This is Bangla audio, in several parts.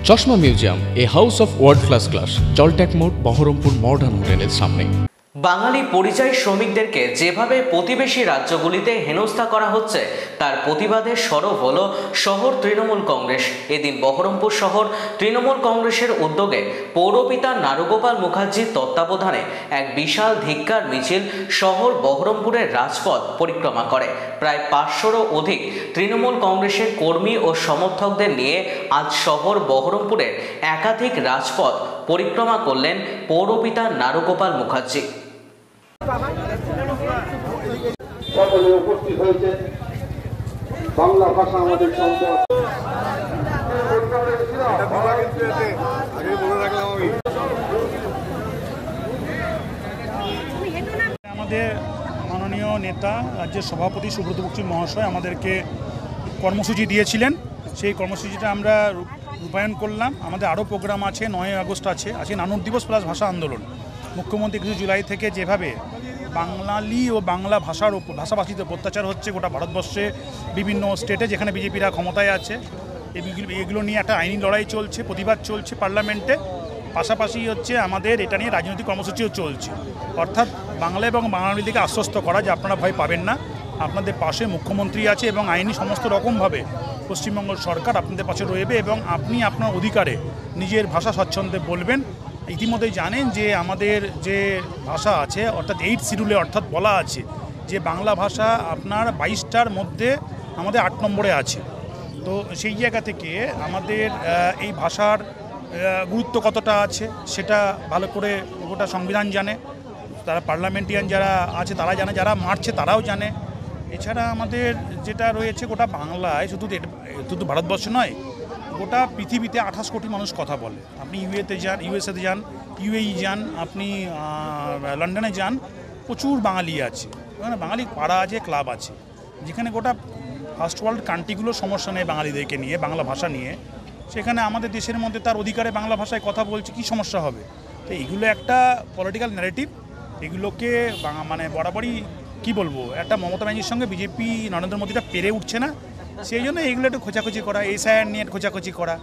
চশমা museum, a house of world class, জলট্যাক মোড়, বহরমপুর মডার্ন হোটেলের সামনে। বাঙালি পরিযায়ী শ্রমিকদেরকে যেভাবে প্রতিবেশী রাজ্যগুলিতে হেনস্থা করা হচ্ছে তার প্রতিবাদে সরব হল শহর তৃণমূল কংগ্রেস। এদিন বহরমপুর শহর তৃণমূল কংগ্রেসের উদ্যোগে পৌরপিতা নারুগোপাল মুখার্জির তত্ত্বাবধানে এক বিশাল ধিক্কার মিছিল শহর বহরমপুরের রাজপথ পরিক্রমা করে। প্রায় 500রও অধিক তৃণমূল কংগ্রেসের কর্মী ও সমর্থকদের নিয়ে আজ শহর বহরমপুরের একাধিক রাজপথ পরিক্রমা করলেন পৌরপিতা নারুগোপাল মুখার্জি। সকলে উপস্থিত হয়েছে। বাংলা ভাষা আমাদের সম্পদ। আমাদের মাননীয় নেতা রাজ্যের সভাপতি সুব্রত বক্সী মহাশয় আমাদেরকে কর্মসূচি দিয়েছিলেন। সেই কর্মসূচিটা আমরা রূপায়ণ করলাম। আমাদের আরও প্রোগ্রাম আছে, 9 আগস্ট আছে, আজকে নানুর দিবস প্লাস ভাষা আন্দোলন। মুখ্যমন্ত্রী 21 জুলাই থেকে যেভাবে বাঙালি ও বাংলা ভাষার ওপর ভাষাভাষীতে অত্যাচার হচ্ছে গোটা ভারতবর্ষে বিভিন্ন স্টেটে যেখানে বিজেপিরা ক্ষমতায় আছে, এগুলো নিয়ে একটা আইনি লড়াই চলছে, প্রতিবাদ চলছে পার্লামেন্টে। পাশাপাশি হচ্ছে আমাদের এটা নিয়ে রাজনৈতিক কর্মসূচিও চলছে, অর্থাৎ বাংলা এবং বাঙালিদেরকে আশ্বস্ত করা যে আপনারা ভয় পাবেন না, আপনাদের পাশে মুখ্যমন্ত্রী আছে এবং আইনি সমস্ত রকমভাবে পশ্চিমবঙ্গ সরকার আপনাদের পাশে রয়েবে এবং আপনি আপনার অধিকারে নিজের ভাষা স্বচ্ছন্দে বলবেন। ইতিমধ্যেই জানেন যে আমাদের যে ভাষা আছে অর্থাৎ 8 শিডিউলে অর্থাৎ বলা আছে যে বাংলা ভাষা আপনার 22টার মধ্যে আমাদের 8 নম্বরে আছে। তো সেই জায়গা থেকে আমাদের এই ভাষার গুরুত্ব কতটা আছে সেটা ভালো করে গোটা সংবিধান জানে, তারা পার্লামেন্টিয়ান যারা আছে তারা জানে, যারা মারছে তারাও জানে। এছাড়া আমাদের যেটা রয়েছে গোটা বাংলায় শুধু ভারতবর্ষ নয়, গোটা পৃথিবীতে 28 কোটি মানুষ কথা বলে। আপনি ইউএসএতে যান, ইউএই যান, আপনি লন্ডনে যান, প্রচুর বাঙালি আছে, ওখানে বাঙালি পাড়া আছে, ক্লাব আছে, যেখানে গোটা ফার্স্ট ওয়ার্ল্ড কান্ট্রিগুলোর সমস্যা নেই বাঙালিদেরকে নিয়ে, বাংলা ভাষা নিয়ে। সেখানে আমাদের দেশের মধ্যে তার অধিকারে বাংলা ভাষায় কথা বলছে, কী সমস্যা হবে? তো এগুলো একটা পলিটিক্যাল ন্যারেটিভ, এগুলোকে মানে বরাবরই কি বলবো, একটা মমতা ব্যানার্জির সঙ্গে বিজেপি নরেন্দ্র মোদীটা পেরে উঠছে না, সেই জন্য এইগুলো একটু খোঁচাখুচি করা, এসআইআর নিয়ে খোঁচাখুচি করা,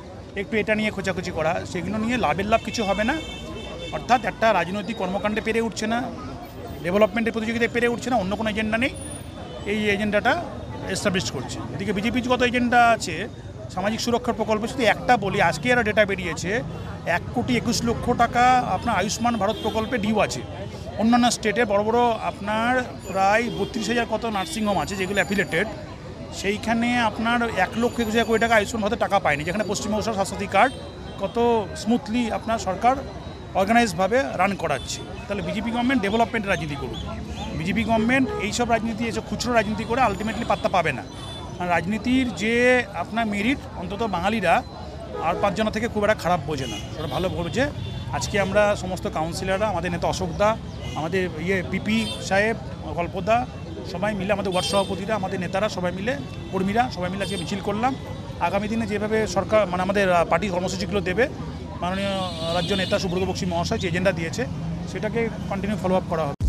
একটু এটা নিয়ে খোঁচাখুচি করা, সেগুলো নিয়ে লাভ কিছু হবে না। অর্থাৎ একটা রাজনৈতিক কর্মকাণ্ডে পেরে উঠছে না, ডেভেলপমেন্টের প্রতিযোগিতায় পেরে উঠছে না, অন্য কোনো এজেন্ডা নেই, এই এজেন্ডাটা এস্টাবলিশ করছে। এদিকে বিজেপির কত এজেন্ডা আছে, সামাজিক সুরক্ষার প্রকল্প শুধু একটা বলি, আজকে আরও ডেটা বেরিয়েছে 1,21,00,000 টাকা আপনার আয়ুষ্মান ভারত প্রকল্পে ডিউ আছে। অন্যান্য স্টেটে বড় বড় আপনার প্রায় 32,000 কত নার্সিংহোম আছে যেগুলো অ্যাফিলেটেড, সেইখানে আপনার 1,21,000 কোটি টাকা আয়ুষ্মান ভারতের টাকা পায়নি, যেখানে পশ্চিমবঙ্গ স্বাস্থ্যসাথী কার্ড কত স্মুথলি আপনার সরকার অর্গানাইজভাবে রান করাচ্ছে। তাহলে বিজেপি গভর্নমেন্ট ডেভেলপমেন্টের রাজনীতি করুক, বিজেপি গভর্নমেন্ট এইসব রাজনীতি, এসব খুচরো রাজনীতি করে আলটিমেটলি পাত্তা পাবে না। রাজনীতির যে আপনার মেরিট অন্তত বাঙালিরা আর 5 জন থেকে খুব একটা খারাপ বোঝে না, ওরা ভালো বোঝে। আজকে আমরা সমস্ত কাউন্সিলররা, আমাদের নেতা অশোকদা, আমাদের পিপি সাহেব, গল্পদা, সবাই মিলে, আমাদের ওয়ার্ড সভাপতিরা, আমাদের নেতারা সবাই মিলে, কর্মীরা সবাই মিলে আজকে মিছিল করলাম। আগামী দিনে যেভাবে সরকার মানে আমাদের পার্টি কর্মসূচিগুলো দেবে, মাননীয় রাজ্য নেতা সুব্রত বক্সী মহাশয় যে এজেন্ডা দিয়েছে সেটাকে কন্টিনিউ ফলো আপ করা হবে।